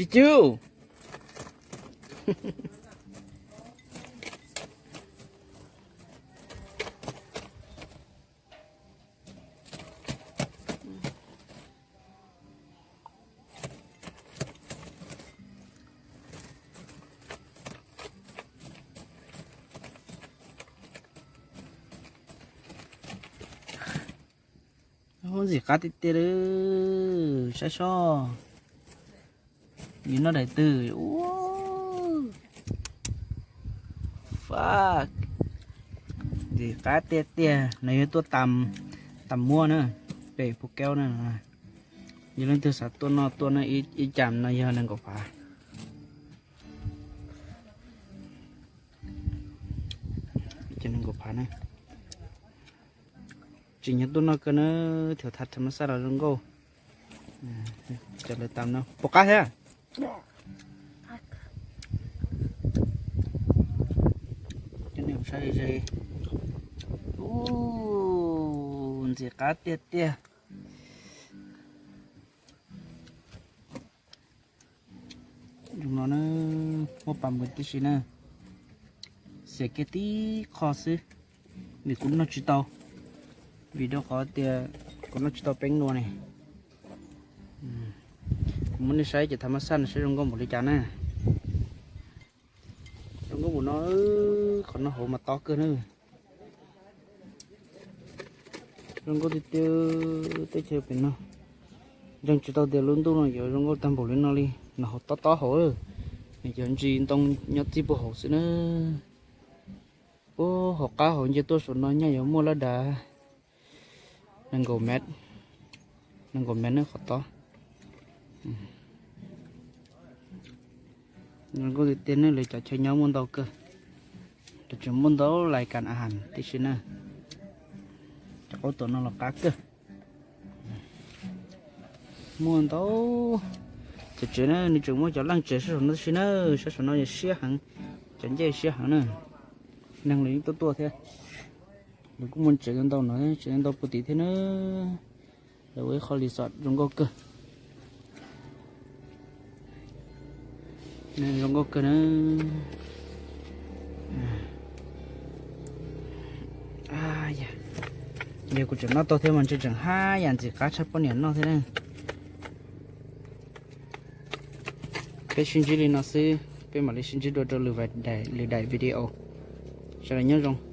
จิจูมันสิกัดติดเตอช่อยินnóได้ตื่นโอ้ฟักสิกัดเตี้ยในตัวต่ำมั่วเนอะเป๋พวกแก้วนั่นนะยินนั่นตัวสัตว์ตัวนอตัวนั้นอีจำนะยานั่นก็ฟ้าจะนั่นก็ฟ้านะจริงๆตัวนั้นก็เนอะแถวทัดธรรมศาสตร์เราลงก็จะเลยตามเนาะปกติฮะจะเนี่ยใช่โอ้เสียกัดเตี้ยอยู่นอนนะหัวปั๊มกันที่สินะเสียเกตีคอซื้อมีคุณน่าจิตเอาวิดีโอขอเตี้ยคุณน่าจิตเอาเป็นนัวเนี่ยมันนี่ใช้จะทำมาสั้นใช้ลงก็หมดเลยจ้านะลงก็หมดnó còn nó hổ mà to cơ nữa lông có tiêu tới chơi bên nó đang chỉ tao tiêu luôn tu rồi giờ lông có tam bộ lên nó đi nó hổ to hổ rồi giờ anh chị tông nhặt chỉ bộ hổ xí nữa ô hổ cá hổ như tôi số nó nhảy giống mua lá đá đang gồm mét nữa khó to nó có tiền nữa lấy cho chơi nhau môn đâu cơ để cho môn đó lại cảnอาหารที่ชิ้นน่ะจะเอาตัวนั้นเรากักcơ môn đóจะเจอน่ะนี่จุ่มว่าจะล้างเจอส่วนนั้นชิ้นน่ะส่วนนั้นจะเสียหังจะเจ๊เสียหังน่ะนั่งเลยตัวเท่หรือกูมันเจอกันตอนไหนเจอกันตอนปกติเท่น่ะเดี๋ยวไว้ขอรีสอร์ทลงก็cơ nên không có cái nó dạ giờ cũng chẳng nó to thêm mình chỉ chẳng hai dàn chỉ cá chép bao nhiêu nó thế này cái xin chỉ đi nó sẽ cái mà lấy xin chỉ đồ lừa đại video cho là nhớ không